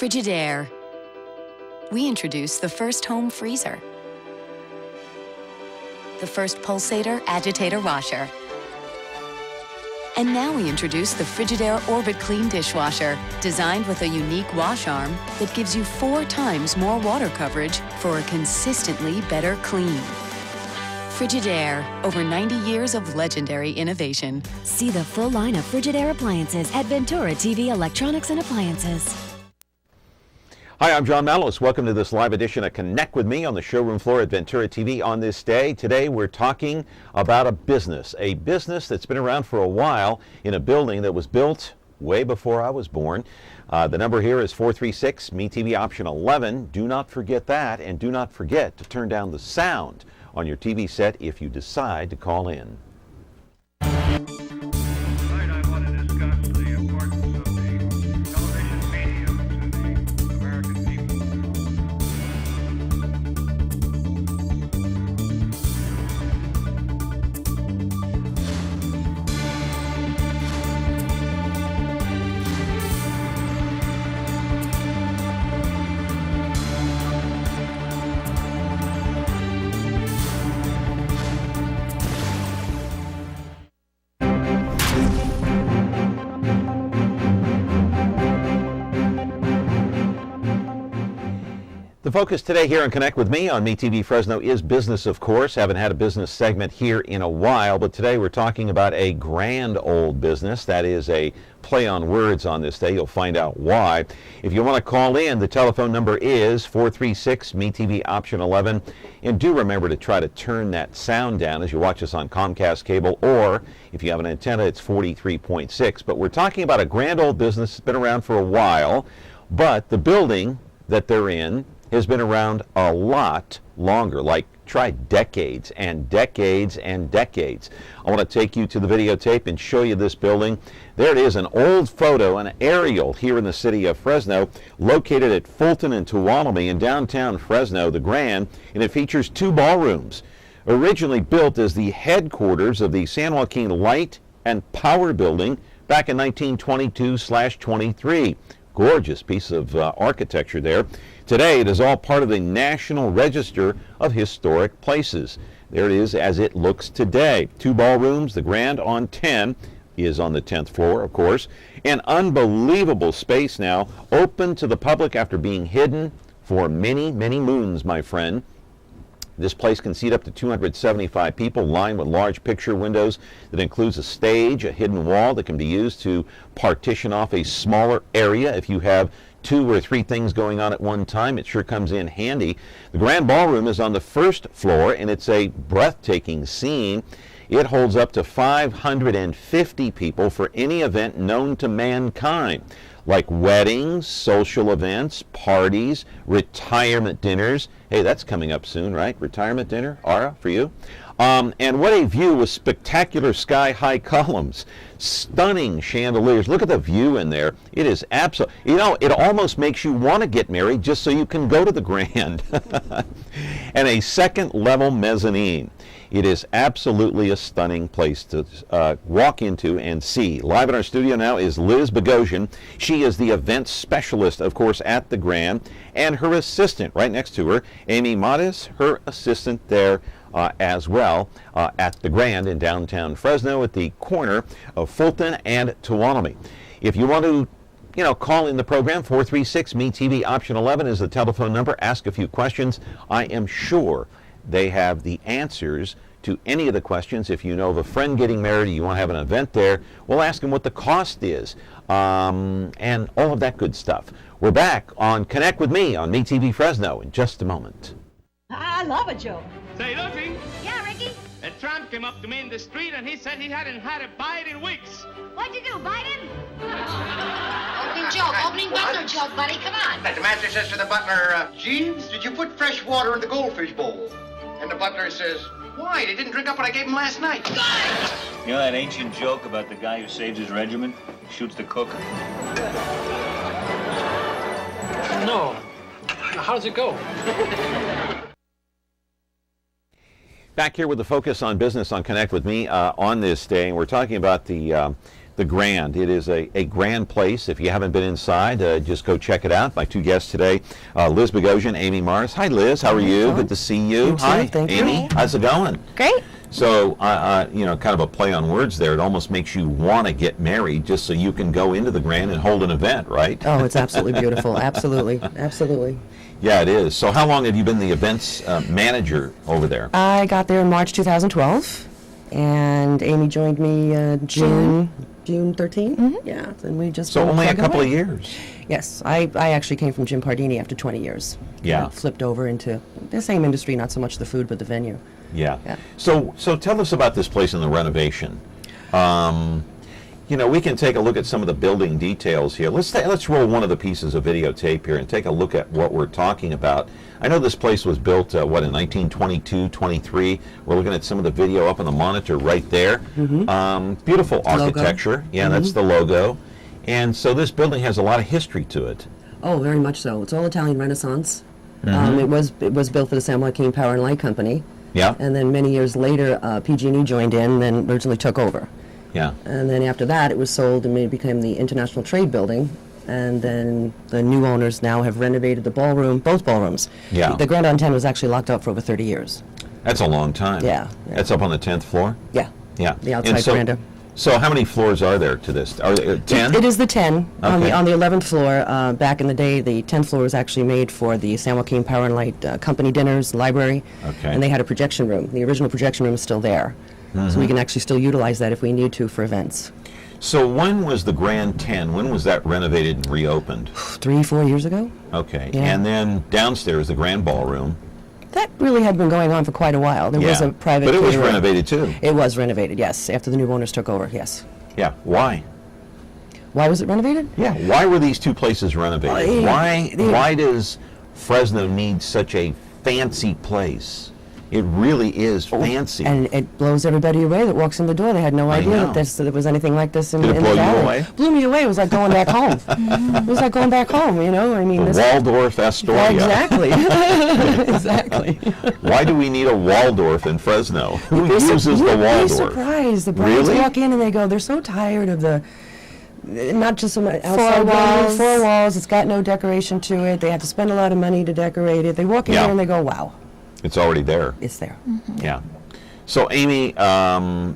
Frigidaire. We introduced the first home freezer, the first pulsator agitator washer, and now we introduce the Frigidaire Orbit Clean dishwasher, designed with a unique wash arm that gives you 4 times more water coverage for a consistently better clean. Frigidaire, over 90 years of legendary innovation. See the full line of Frigidaire appliances at Ventura TV Electronics and Appliances. Hi, I'm John Malos. Welcome to this live edition of Connect with Me on the showroom floor at Ventura TV on this day. Today we're talking about a business that's been around for a while in a building that was built way before I was born. The number here is 436 MeTV option 11. Do not forget that, and do not forget to turn down the sound on your TV set if you decide to call in. The focus today here on Connect with Me on MeTV Fresno is business, of course. Haven't had a business segment here in a while, but today we're talking about a grand old business. That is a play on words on this day. You'll find out why. If you want to call in, the telephone number is 436 MeTV option 11. And do remember to try to turn that sound down as you watch us on Comcast cable, or if you have an antenna, it's 43.6. But we're talking about a grand old business that's been around for a while, but the building that they're in has been around a lot longer, like try decades and decades and decades. I want to take you to the videotape and show you this building. There it is, an old photo, an aerial here in the city of Fresno, located at Fulton and Tuolumne in downtown Fresno, the Grand, and it features 2 ballrooms. Originally built as the headquarters of the San Joaquin Light and Power Building back in 1922/23. Gorgeous piece of architecture there. Today, it is all part of the National Register of Historic Places. There it is as it looks today. 2 ballrooms, the Grand on 10 is on the 10th floor, of course. An unbelievable space now, open to the public after being hidden for many, many moons, my friend. This place can seat up to 275 people, lined with large picture windows that includes a stage, a hidden wall that can be used to partition off a smaller area if you have 2 or 3 things going on at one time. It sure comes in handy. The Grand Ballroom is on the 1st floor, and it's a breathtaking scene. It holds up to 550 people for any event known to mankind, like weddings, social events, parties, retirement dinners. Hey, that's coming up soon, right? Retirement dinner, Ara, for you. And what a view with spectacular sky-high columns, stunning chandeliers. Look at the view in there. It is absolutely, you know, it almost makes you want to get married just so you can go to the Grand. And a 2nd level mezzanine. It is absolutely a stunning place to walk into and see. Live in our studio now is Liz Boghosian. She is the event specialist, of course, at the Grand, and her assistant right next to her, Amy Mattis, her assistant there as well at the Grand in downtown Fresno at the corner of Fulton and Tuolumne. If you want to call in the program, 436 MeTV option 11 is the telephone number. Ask a few questions. I am sure they have the answers to any of the questions. If you know of a friend getting married, you want to have an event there, we'll ask them what the cost is, and all of that good stuff. We're back on Connect with Me on MeTV Fresno in just a moment. I love a joke. Say, Lucy, Yeah, Ricky? a tramp came up to me in the street and he said he hadn't had a bite in weeks. What'd you do, bite him? Opening butler joke, buddy, come on. The master says to the butler, Jeeves, did you put fresh water in the goldfish bowl? And the butler says, why? They didn't drink up what I gave them last night. You know that ancient joke about the guy who saves his regiment, shoots the cook? No. How does it go? Back here with the focus on business on Connect with Me on this day, and we're talking about the the Grand. It is a grand place. If you haven't been inside, just go check it out. My two guests today, Liz Boghosian, Amy Mars. Hi, Liz. How are you? Good to see you. Hi, Amy. How's it going? Great. So, kind of a play on words there. It almost makes you want to get married just so you can go into the Grand and hold an event, right? Oh, it's absolutely beautiful. Absolutely. Absolutely. Yeah, it is. So how long have you been the events manager over there? I got there in March 2012, and Amy joined me June 13. Mm-hmm. Yeah, and we just so only a couple of years. Yes, I actually came from Jim Pardini after 20 years. Yeah, flipped over into the same industry, not so much the food, but the venue. Yeah. So tell us about this place and the renovation. We can take a look at some of the building details here. Let's roll one of the pieces of videotape here and take a look at what we're talking about. I know this place was built, in 1922, 23. We're looking at some of the video up on the monitor right there. Mm-hmm. Beautiful architecture. Logo. Yeah, that's the logo. And so this building has a lot of history to it. Oh, very much so. It's all Italian Renaissance. Mm-hmm. It was built for the San Joaquin Power and Light Company. Yeah. And then many years later, PG&E joined in and then originally took over. Yeah. And then after that, it was sold and it became the International Trade Building. And then the new owners now have renovated the ballroom, both ballrooms. Yeah. The Grand on 10 was actually locked up for over 30 years. That's a long time. Yeah. That's up on the 10th floor? Yeah. Yeah. The outside veranda. So how many floors are there to this? Are there 10? It is the 10. Okay. On the 11th floor, back in the day, the 10th floor was actually made for the San Joaquin Power and Light Company dinners, library. Okay. And they had a projection room. The original projection room is still there. Mm-hmm. So we can actually still utilize that if we need to for events. So when was the Grand 10? When was that renovated and reopened? 3-4 years ago. Okay. Yeah. And then downstairs, the Grand Ballroom. That really had been going on for quite a while. There was a private But it was catering. renovated too. It was renovated, yes, after the new owners took over, yes. Yeah. Why? Why was it renovated? Yeah. Why were these two places renovated? Why does Fresno need such a fancy place? It really is fancy. And it blows everybody away that walks in the door. They had no idea that there was anything like this in the valley. Did it blow you away? Blew me away. It was like going back home. It was like going back home, I mean, the Waldorf Astoria. Exactly. Exactly. Why do we need a Waldorf in Fresno? Who uses the Waldorf? You'd be surprised. The brides walk in and they go, they're so tired of the, not just some outside four walls. It's got no decoration to it. They have to spend a lot of money to decorate it. They walk in there and they go, wow. It's already there. It's there. Mm-hmm. Yeah. So Amy,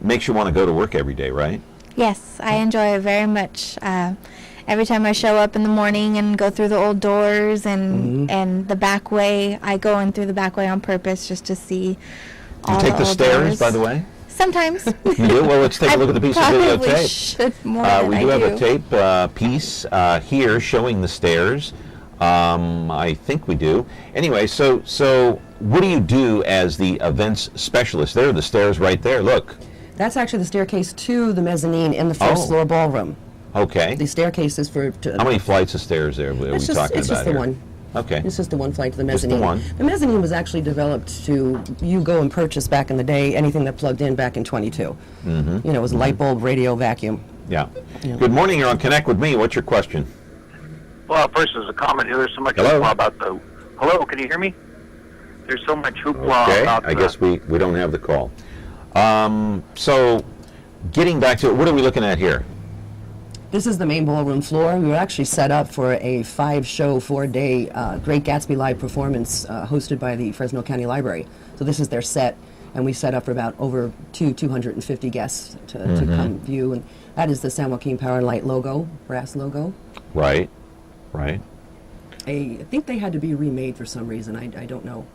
makes you want to go to work every day, right? Yes, I enjoy it very much. Every time I show up in the morning and go through the old doors and the back way, I go in through the back way on purpose just to see all the old doors. You take the stairs, by the way? Sometimes. You do? Well, let's take a look at the piece of videotape. Should more than we do have a tape piece here showing the stairs. I think we do. Anyway, so what do you do as the events specialist? There are the stairs right there. Look. That's actually the staircase to the mezzanine in the first floor ballroom. Okay. The staircase is for... How many flights of stairs are we talking about? It's just the here? one. Okay. It's just the one flight to the mezzanine. Just the one. The mezzanine was actually developed to, you go and purchase back in the day, anything that plugged in back in 22. Mm-hmm. It was a light bulb, radio, vacuum. Yeah. Good morning, you're on Connect with me. What's your question? Well, first as a comment, there's so much hoopla about the... Hello, can you hear me? There's so much hoopla about I guess we don't have the call. So, getting back to it, what are we looking at here? This is the main ballroom floor. We were actually set up for a 5-show, 4-day Great Gatsby live performance hosted by the Fresno County Library. So this is their set, and we set up for about over 250 guests to come view. And that is the San Joaquin Power and Light logo, brass logo. Right. I think they had to be remade for some reason. I don't know.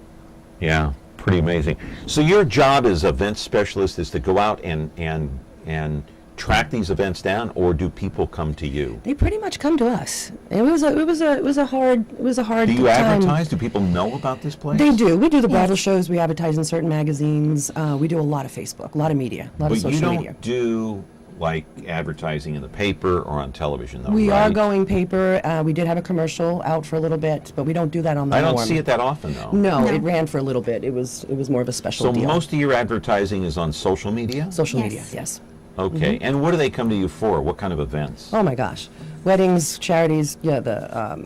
Yeah, pretty amazing. So your job as event specialist is to go out and track these events down, or do people come to you? They pretty much come to us. It was a hard Do you advertise? Do people know about this place? They do. We do the bridal shows. We advertise in certain magazines. We do a lot of Facebook, a lot of media, a lot of social media. But you don't do like advertising in the paper or on television, though, We right? are going paper. We did have a commercial out for a little bit, but we don't do that on the I don't norm. see it that often, though. No, it ran for a little bit. It was more of a special deal. So most of your advertising is on social media? Social media, yes. Okay, and what do they come to you for? What kind of events? Oh my gosh, weddings, charities, the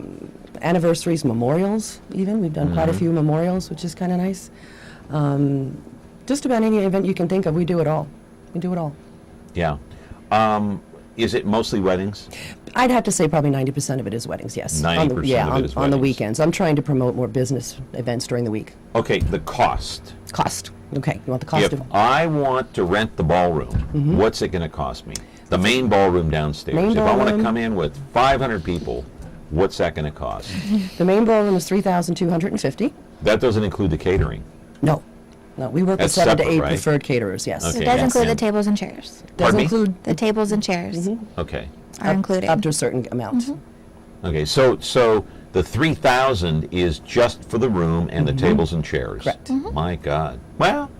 anniversaries, memorials. Even we've done quite a few memorials, which is kind of nice. Just about any event you can think of, we do it all. We do it all. Yeah. Is it mostly weddings? I'd have to say probably 90% of it is weddings, yes. 90% of it is weddings. On the weekends. I'm trying to promote more business events during the week. Okay, the cost. Cost. Okay, you want the cost If I want to rent the ballroom, what's it going to cost me? The main ballroom downstairs. If I want to come in with 500 people, what's that going to cost? The main ballroom is $3,250. That doesn't include the catering. No. No, we work with That's 7 to 8 separate, right? preferred caterers, yes. Okay. It does include the And- tables and chairs. Does Pardon me? include The tables and chairs Okay. are included. up to a certain amount. Okay, so the 3,000 is just for the room and the tables and chairs. Correct. My God. Well,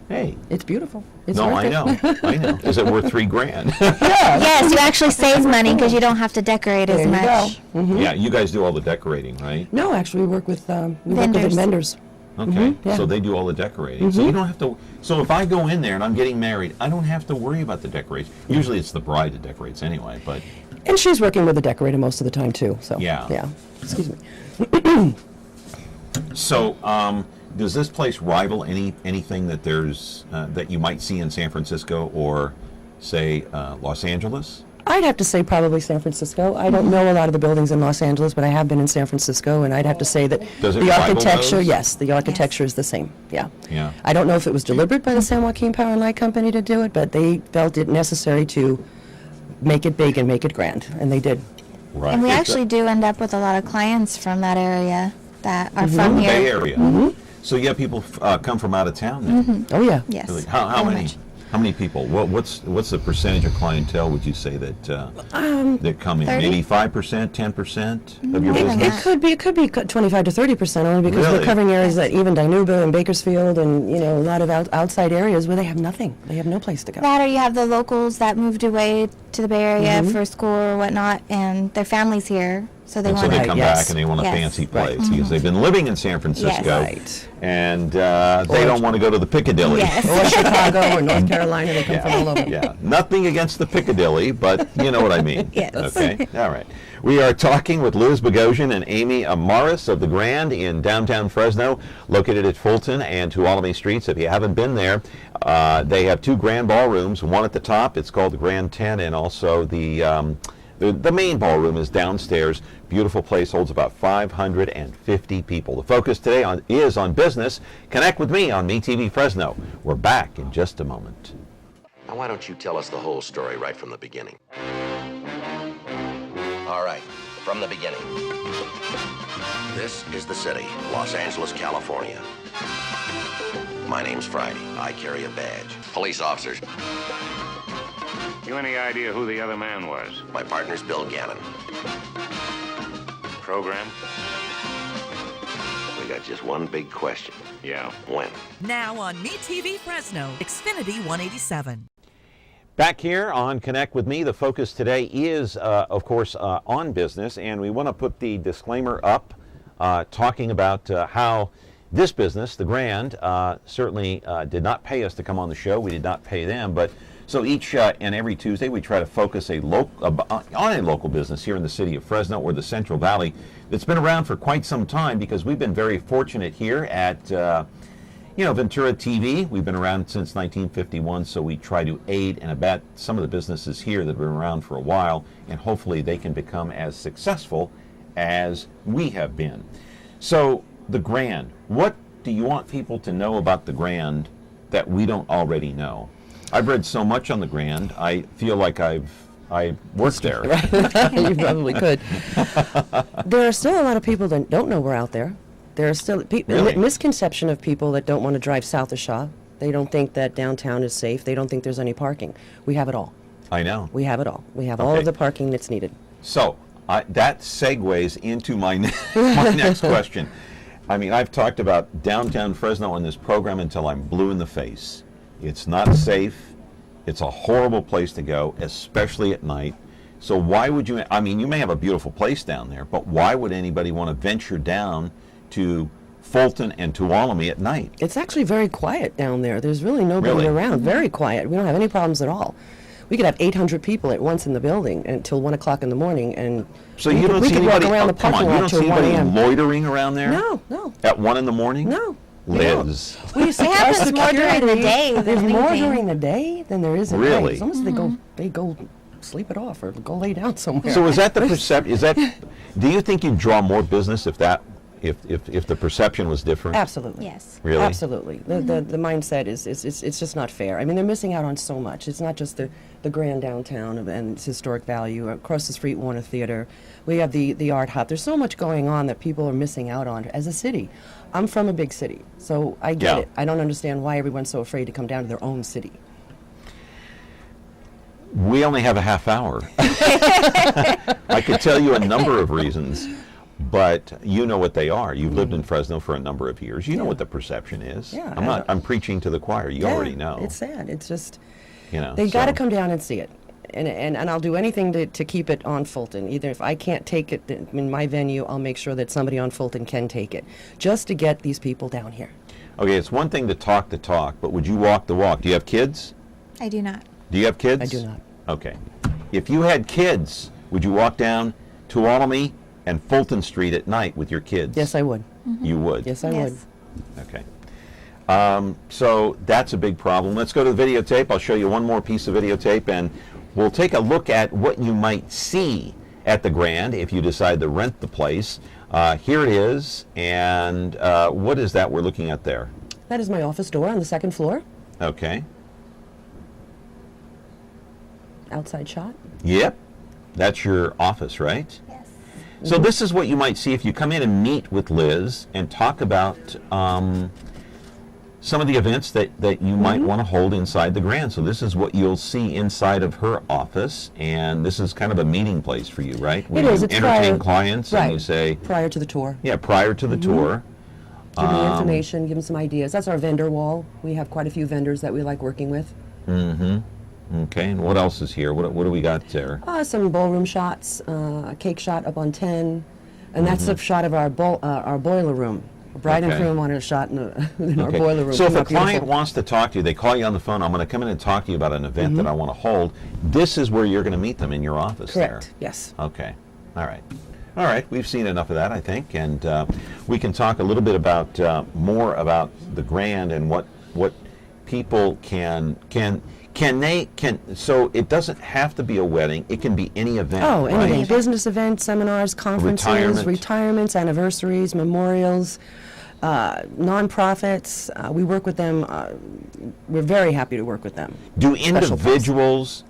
hey. It's beautiful. It's No, worth I it. know. I know. Is it worth $3,000? Yes, you actually save money because you don't have to decorate as There you much. go. Yeah, you guys do all the decorating, right? No, actually, we work with Vendors. vendors. Okay, yeah. so they do all the decorating. So you don't have to. So if I go in there and I'm getting married, I don't have to worry about the decorations. Usually it's the bride that decorates anyway. But And she's working with the decorator most of the time, too. So Yeah. Yeah. Excuse me. so does this place rival anything that there's that you might see in San Francisco or say Los Angeles? I'd have to say probably San Francisco. I don't know a lot of the buildings in Los Angeles, but I have been in San Francisco, and I'd have to say that Does it the rival architecture, those? yes, the architecture is the same. Yeah. Yeah. I don't know if it was deliberate by the San Joaquin Power and Light Company to do it, but they felt it necessary to make it big and make it grand, and they did. Right. And we actually do end up with a lot of clients from that area that are from the here. Bay Area. So you have people come from out of town then? Oh, yeah. Yes. Really? How very many? much. How many people? What's the percentage of clientele would you say that that come in? 30? Maybe 5%, 10% of your More than business? It could be 25 to 30% only because Really? we're covering areas that even Dinuba and Bakersfield and, a lot of outside areas where they have nothing. They have no place to go. That or you have the locals that moved away to the Bay Area for school or whatnot, and their family's here, so they And so want they to. come Yes. back and they want a Yes. fancy place because they've been living in San Francisco, Right. and they don't want to go to the Piccadilly. Yes. Or Chicago or North Carolina, they come from all over. Yeah, nothing against the Piccadilly, but you know what I mean. Yes. Okay, all right. We are talking with Liz Boghosian and Amy Amaris of the Grand in downtown Fresno, located at Fulton and Tuolumne Streets. If you haven't been there, they have 2 grand ballrooms, one at the top, it's called the Grand 10, and also the main ballroom is downstairs. Beautiful place, holds about 550 people. The focus today is on business. Connect with me on MeTV Fresno. We're back in just a moment. Now, why don't you tell us the whole story right from the beginning? All right, from the beginning. This is the city, Los Angeles, California. My name's Friday. I carry a badge. Police officers. You any idea who the other man was? My partner's Bill Gannon. Program? We got just one big question. Yeah. When? Now on MeTV Fresno, Xfinity 187. Back here on Connect with Me, the focus today is, of course, on business, and we want to put the disclaimer up talking about how this business, the Grand, certainly did not pay us to come on the show. We did not pay them, but so each and every Tuesday we try to focus on a local business here in the city of Fresno or the Central Valley that's been around for quite some time, because we've been very fortunate here at Ventura TV. We've been around since 1951, so we try to aid and abet some of the businesses here that have been around for a while, and hopefully they can become as successful as we have been. So the Grand, what do you want people to know about the Grand that we don't already know? I've read so much on the Grand, I feel like I worked there. You probably could. There are still a lot of people that don't know we're out there. There are still Really? misconception of people that don't want to drive south of Shaw. They don't think that downtown is safe. They don't think there's any parking. We have it all. I know. We have it all. We have all Okay. of the parking that's needed. So that segues into my my next question. I mean, I've talked about downtown Fresno on this program until I'm blue in the face. It's not safe. It's a horrible place to go, especially at night. So why would you, I mean, you may have a beautiful place down there, but why would anybody want to venture down to Fulton and Tuolumne at night? It's actually very quiet down there. There's really nobody Really? around. Very quiet. We don't have any problems at all. We could have 800 people at once in the building until 1 o'clock in the morning, and So you don't we see could anybody, walk around the come parking on, you lot don't till see 1 anybody a.m. loitering around there? No. At 1 in the morning? No. Liz. We see It happens more during the day than There's more anything. during the day than there is at Really? night. It's almost they go sleep it off or go lay down somewhere. So is that the perception? Do you think you draw more business if the perception was different? Absolutely. Yes. Really? Absolutely. The mindset is it's just not fair. I mean, they're missing out on so much. It's not just the grand downtown and its historic value. Across the street, Warner Theater. We have the art hub. There's so much going on that people are missing out on as a city. I'm from a big city, so I get it. I don't understand why everyone's so afraid to come down to their own city. We only have a half hour. I could tell you a number of reasons, but you know what they are. You've lived in Fresno for a number of years. You know what the perception is. Yeah, I'm preaching to the choir. You already know. It's sad. It's just, they got to come down and see it. And I'll do anything to keep it on Fulton. Either if I can't take it in my venue, I'll make sure that somebody on Fulton can take it, just to get these people down here. Okay, it's one thing to talk the talk, but would you walk the walk? Do you have kids? I do not. Do you have kids? I do not. Okay. If you had kids, would you walk down Tuolumne and Fulton Street at night with your kids? Yes, I would. You would? Yes, I would. Okay. So that's a big problem. Let's go to the videotape. I'll show you one more piece of videotape, and we'll take a look at what you might see at the Grand if you decide to rent the place. Here it is, and what is that we're looking at there? That is my office door on the second floor. Okay. Outside shot. Yep. That's your office, right? Yes. So this is what you might see if you come in and meet with Liz and talk about some of the events that you might want to hold inside the Grand. So this is what you'll see inside of her office, and this is kind of a meeting place for you, right? It is. It's entertain clients, and you say prior to the tour. Yeah, prior to the tour. Give them information, give them some ideas. That's our vendor wall. We have quite a few vendors that we like working with. Okay, and what else is here? What do we got there? Some ballroom shots, a cake shot up on 10, and that's a shot of our boiler room. Bride and groom wanted a shot in our boiler room. So if a client wants to talk to you, they call you on the phone, I'm going to come in and talk to you about an event that I want to hold, this is where you're going to meet them, in your office. Correct, there. yes. Okay, all right. All right, we've seen enough of that, I think, and we can talk a little bit about more about the Grand and what people can so it doesn't have to be a wedding, it can be any event. Oh, anything. Right? Business events, seminars, conferences, retirements, anniversaries, memorials, nonprofits. We work with them. We're very happy to work with them. Do individuals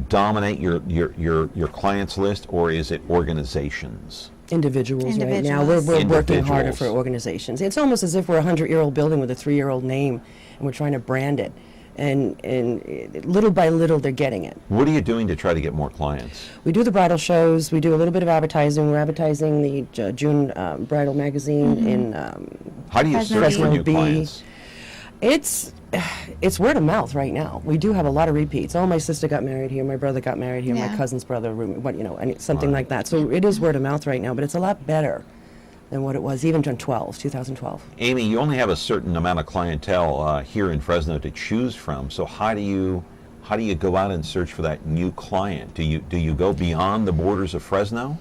dominate your clients list, or is it organizations? Individuals right now. We're working harder for organizations. It's almost as if we're a 100-year-old building with a 3-year-old name, and we're trying to brand it. And little by little, they're getting it. What are you doing to try to get more clients? We do the bridal shows. We do a little bit of advertising. We're advertising the June bridal magazine in How do you search for new clients? It's word of mouth right now. We do have a lot of repeats. Oh, my sister got married here. My brother got married here. My cousin's brother, and something like that. So it is word of mouth right now, but it's a lot better than what it was even in 2012. Amy, you only have a certain amount of clientele here in Fresno to choose from. So how do you go out and search for that new client? Do you go beyond the borders of Fresno?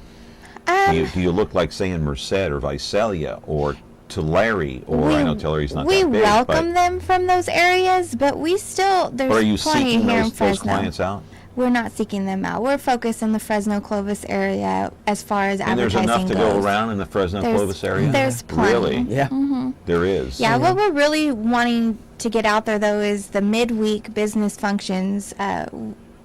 Do you look like, say, in Merced or Visalia or Tulare, or I know Tulare's not that big. We welcome them from those areas, but we still, there's or are you plenty seeking here those in Fresno. clients out? We're not seeking them out. We're focused in the Fresno-Clovis area as far as and advertising there's enough to goes. go around in the Fresno-Clovis area? There's plenty. Really? Yeah. There is. Yeah, what we're really wanting to get out there, though, is the midweek business functions.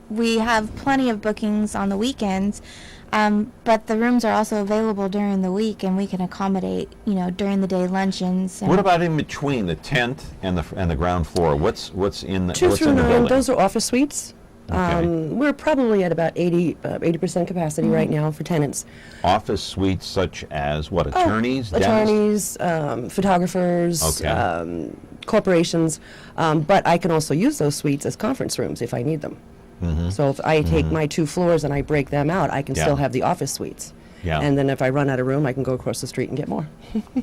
We have plenty of bookings on the weekends, but the rooms are also available during the week, and we can accommodate, during the day luncheons. What about in between the 10th and the ground floor? What's in the 2 through 9? Those are office suites. Okay. We're probably at about 80% capacity right now for tenants. Office suites such as what? Attorneys, attorneys, photographers, corporations. But I can also use those suites as conference rooms if I need them. So if I take my 2 floors and I break them out, I can still have the office suites. Yeah. And then if I run out of room, I can go across the street and get more.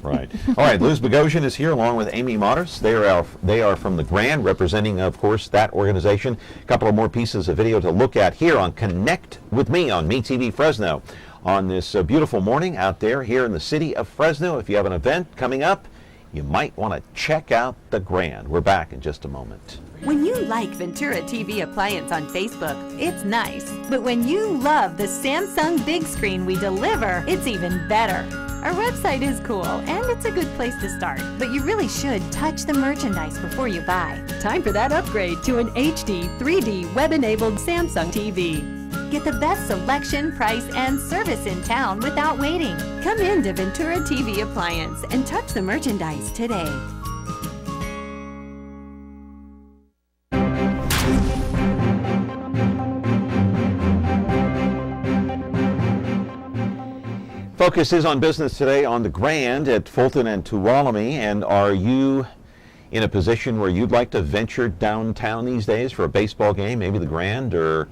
Right. All right, Liz Boghosian is here along with Amy Motters. They are from the Grand, representing, of course, that organization. A couple of more pieces of video to look at here on Connect with Me on MeTV Fresno on this beautiful morning out there here in the city of Fresno. If you have an event coming up, you might want to check out the Grand. We're back in just a moment. When you like Ventura TV Appliance on Facebook, it's nice. But when you love the Samsung big screen we deliver, it's even better. Our website is cool, and it's a good place to start. But you really should touch the merchandise before you buy. Time for that upgrade to an HD 3D web-enabled Samsung TV. Get the best selection, price, and service in town without waiting. Come in to Ventura TV Appliance and touch the merchandise today. Focus is on business today on the Grand at Fulton and Tuolumne. And are you in a position where you'd like to venture downtown these days for a baseball game, maybe the Grand, or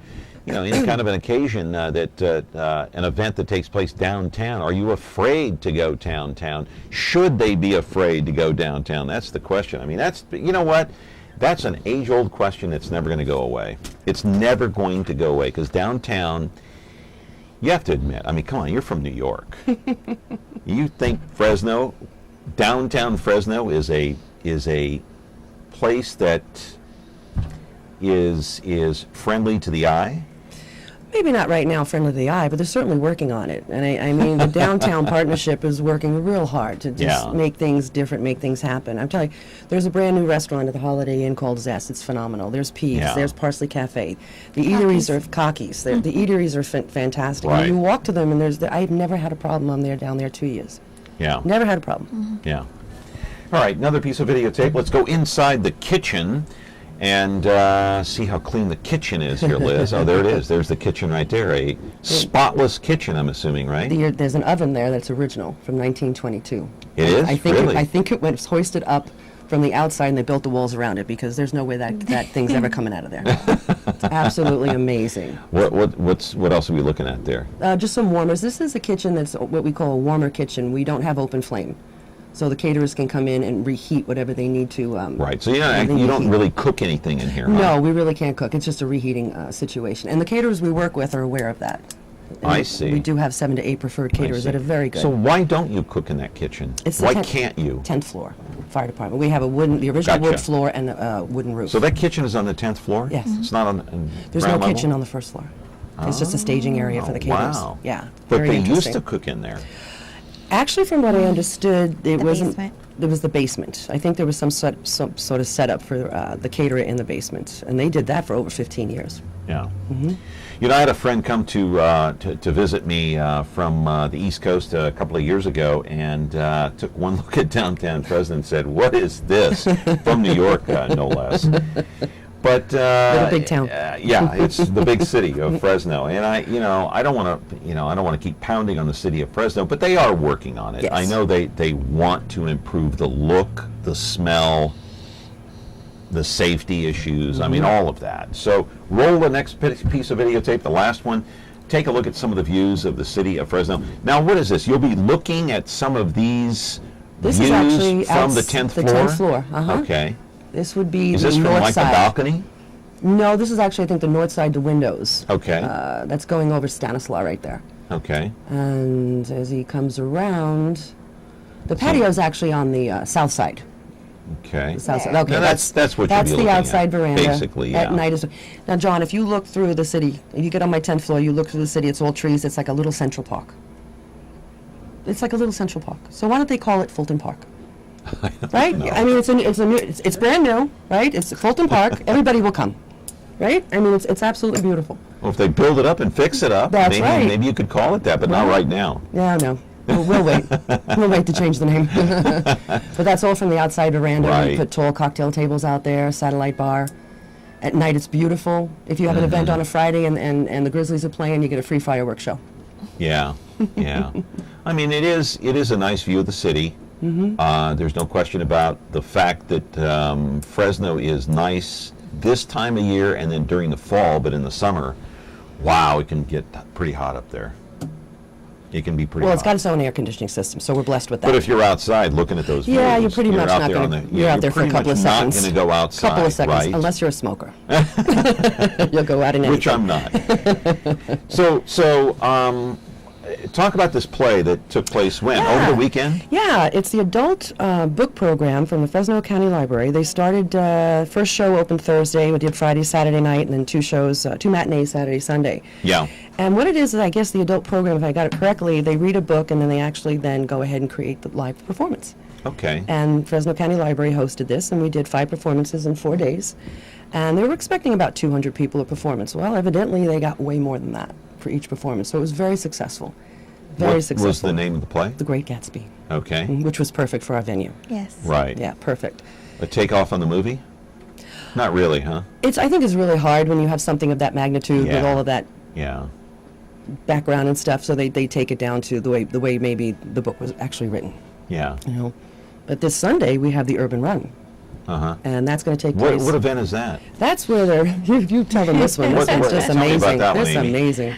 any kind of an occasion an event that takes place downtown? Are you afraid to go downtown? Should they be afraid to go downtown? That's the question. I mean, that's an age-old question that's never going to go away. It's never going to go away because downtown, you have to admit, I mean, come on, you're from New York. You think Fresno, downtown Fresno is a place that is friendly to the eye? Maybe not right now friendly to the eye, but they're certainly working on it. And I mean, the downtown partnership is working real hard to just make things different, make things happen. I'm telling you, there's a brand new restaurant at the Holiday Inn called Zest. It's phenomenal. There's Peeves, there's Parsley Cafe. The eateries are Cockies. The eateries are fantastic. Right. And you walk to them, and I've never had a problem down there 2 years. Yeah. Never had a problem. Yeah. All right, another piece of videotape. Let's go inside the kitchen and see how clean the kitchen is here, Liz. Oh, there it is. There's the kitchen right there. A spotless kitchen, I'm assuming, right? There's an oven there that's original from 1922. It is? Really? I think it was hoisted up from the outside and they built the walls around it because there's no way that thing's ever coming out of there. It's absolutely amazing. What else are we looking at there? Just some warmers. This is a kitchen that's what we call a warmer kitchen. We don't have open flame. So the caterers can come in and reheat whatever they need to. Right. So you don't really cook anything in here, huh? No, we really can't cook. It's just a reheating situation. And the caterers we work with are aware of that. And I see. We do have 7 to 8 preferred caterers that are very good. So why don't you cook in that kitchen? Why can't you? 10th floor, fire department. We have the original wood floor and a wooden roof. So that kitchen is on the 10th floor? Yes. It's not on There's no kitchen on the first floor. It's just a staging area for the caterers. Wow. Yeah. But they used to cook in there. Actually, from what I understood, it wasn't. It was the basement. I think there was some sort of setup for the caterer in the basement, and they did that for over 15 years. Yeah. Mm-hmm. I had a friend come to visit me from the East Coast a couple of years ago, and took one look at downtown Fresno and said, "What is this?" From New York, no less. But a big town. Yeah, it's the big city of Fresno, and I don't want to keep pounding on the city of Fresno, but they are working on it. Yes. I know they want to improve the look, the smell, the safety issues. I mean, all of that. So roll the next piece of videotape, the last one. Take a look at some of the views of the city of Fresno. Now, what is this? You'll be looking at some of these views is actually from the 10th floor? The 10th floor, Okay. This would be is the this north from like side. the balcony? No, this is actually, I think, the north side, the windows. Okay. That's going over Stanislaus right there. Okay. And as he comes around, the patio is actually on the south side. Okay. The south side. Okay. Now that's what that's you'll be the looking outside at, veranda. basically, yeah. At night now, John, if you look through the city, if you get on my 10th floor, you look through the city. It's all trees. It's like a little Central Park. It's like a little Central Park. So why don't they call it Fulton Park? Right? I mean, it's brand new, right? It's Fulton Park. Everybody will come, right? I mean, it's absolutely beautiful. Well, if they build it up and fix it up, That's right. Maybe you could call it that, but not right now. Yeah, no. We'll wait. We'll wait to change the name. But that's all from the outside veranda. Right. We put tall cocktail tables out there, satellite bar. At night, it's beautiful. If you have an event on a Friday and the Grizzlies are playing, you get a free fireworks show. Yeah, yeah. I mean, it is a nice view of the city. Mm-hmm. There's no question about the fact that Fresno is nice this time of year and then during the fall, but in the summer, wow, it can get pretty hot up there. It can be pretty hot. Well, it's got its own air conditioning system, so we're blessed with that. But if you're outside looking at those views, you're pretty much not going to. You're out there for a couple of seconds. You're not going to go outside, couple of seconds, right? unless you're a smoker. You'll go out in anything. Which I'm not. So talk about this play that took place when? Yeah. Over the weekend? Yeah, it's the adult book program from the Fresno County Library. They started, first show opened Thursday. We did Friday, Saturday night, and then two matinees, Saturday, Sunday. Yeah. And what it is, I guess the adult program, if I got it correctly, they read a book and then they actually then go ahead and create the live performance. Okay. And Fresno County Library hosted this, and we did 5 performances in 4 days. And they were expecting about 200 people a performance. Well, evidently they got way more than that for each performance. So it was very successful. Very successful. What was the name of the play? The Great Gatsby. Okay. Which was perfect for our venue. Yes. Right. Yeah, perfect. A takeoff on the movie? Not really, huh? I think it's really hard when you have something of that magnitude with all of that background and stuff. So they take it down to the way maybe the book was actually written. Yeah. You know, but this Sunday we have the Urban Run. Uh-huh. And that's going to take place. What event is that? That's where they're. You tell them this one. This one's just amazing. This is amazing.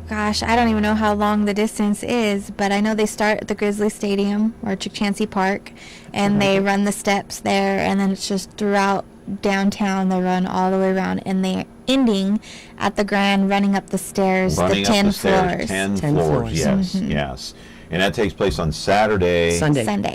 Gosh, I don't even know how long the distance is, but I know they start at the Grizzly Stadium or Chick-Chansey Park, and they run the steps there, and then it's just throughout downtown. They run all the way around, and they're ending at the Grand, running up the stairs, the 10 floors. 10 floors. Yes, yes. And that takes place on Saturday. Sunday. Sunday,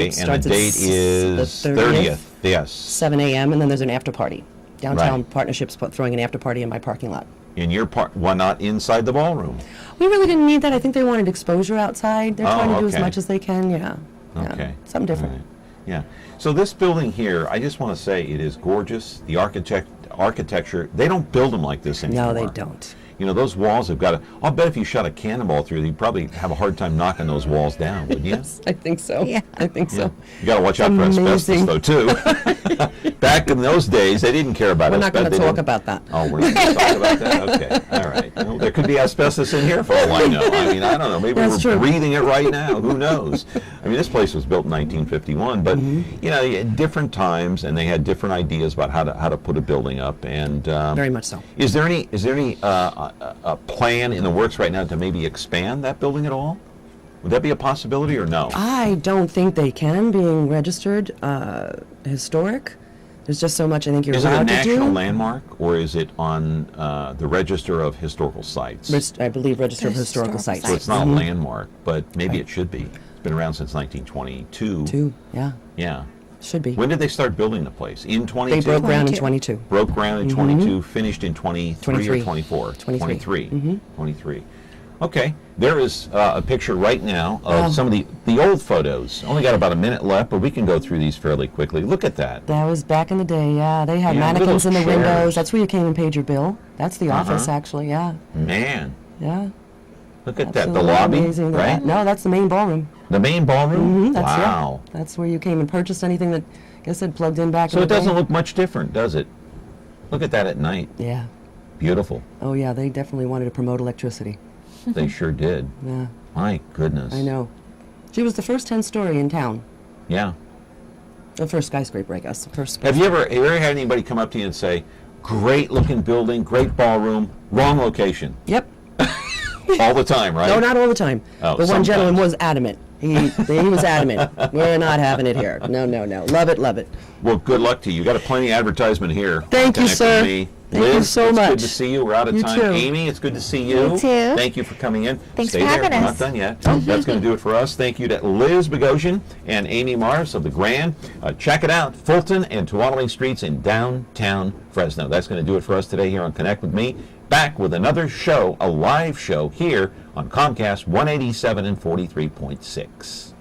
It's and the date is the 30th. Yes. 7 a.m. and then there's an after party. Downtown Partnerships throwing an after party in my parking lot. In your why not inside the ballroom? We really didn't need that. I think they wanted exposure outside. They're trying to do as okay. much as they can. Yeah. Okay. Something different. Right. Yeah. So this building here, I just want to say it is gorgeous. The architecture, they don't build them like this anymore. No, they don't. You know, those walls have got to, I'll bet if you shot a cannonball through, you'd probably have a hard time knocking those walls down, wouldn't you? Yes, I think so. Yeah. I think so. You got to watch out for asbestos, though, too. Back in those days, they didn't care about We're asbestos. not going to talk about that. Oh, we're not going to talk about that? Okay. All right. Well, there could be asbestos in here for all I know. I mean, I don't know. Maybe we're breathing it right now. Who knows? I mean, this place was built in 1951, but, you know, at different times, and they had different ideas about how to put a building up. And very much so. Is there any plan in the works right now to maybe expand that building at all? Would that be a possibility or no? I don't think they can, being registered historic. There's just so much I think you're allowed to do. Is it a national landmark, or is it on the Register of Historical Sites? I believe Register of Historical Sites. So it's not a landmark, but maybe it should be. It's been around since 1922. Yeah. Yeah. Should be. When did they start building the place? In 22? They broke ground in 22. Broke ground in 22, finished in 23 or 24? 23. 23. Okay. There is a picture right now of some of the old photos. Only got about a minute left, but we can go through these fairly quickly. Look at that. That was back in the day, yeah. They had mannequins in the windows. That's where you came and paid your bill. That's the office, actually, yeah. Man. Yeah. Look at that. The lobby, right? No, that's the main ballroom. The main ballroom? Wow. Yeah. That's where you came and purchased anything that, I guess, had plugged in back in So the it day. doesn't look much different, does it? Look at that at night. Yeah. Beautiful. Oh, yeah, they definitely wanted to promote electricity. They sure did. Yeah. My goodness. I know. She was the first 10-story in town. Yeah. The first skyscraper, I guess. Have you ever had anybody come up to you and say, great looking building, great ballroom, wrong location? Yep. All the time, right? No, not all the time. Oh, but one gentleman was adamant. He was adamant. We're not having it here. No. Love it, love it. Well, good luck to you. You got a plenty of advertisement here. Thank you, Connect sir. with me. Thank Liz, you so much. It's good to see you. We're out of You time. too. Amy, it's good to see you. You too. Thank you for coming in. Thanks Stay for there. having We're us. not done yet. That's going to do it for us. Thank you to Liz Boghosian and Amy Mars of the Grand. Check it out, Fulton and Tuolumne Streets in downtown Fresno. That's going to do it for us today here on Connect with Me. Back with another show, a live show here on Comcast 187 and 43.6.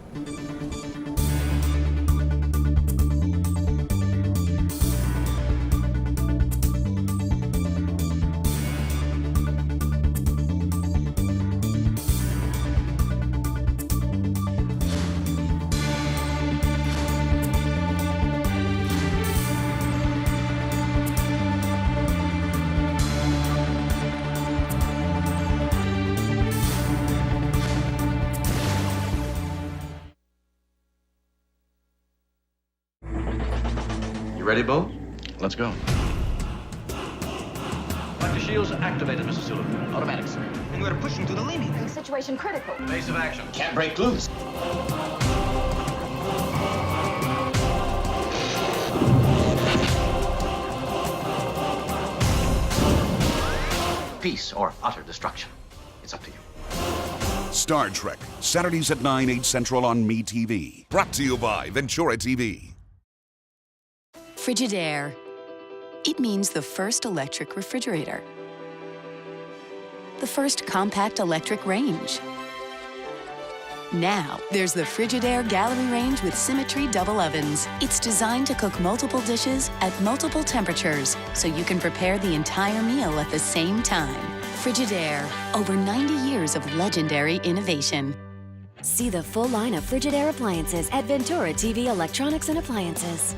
Ready, Bo? Let's go. Dr. Shields activated, Mr. Sullivan. Automatic, sir. And we're pushing to the limit. Situation critical. Base of action. Can't break loose. Peace or utter destruction. It's up to you. Star Trek, Saturdays at 9, 8 Central on MeTV. Brought to you by Ventura TV. Frigidaire. It means the first electric refrigerator. The first compact electric range. Now, there's the Frigidaire Gallery Range with Symmetry double ovens. It's designed to cook multiple dishes at multiple temperatures, so you can prepare the entire meal at the same time. Frigidaire, over 90 years of legendary innovation. See the full line of Frigidaire appliances at Ventura TV Electronics and Appliances.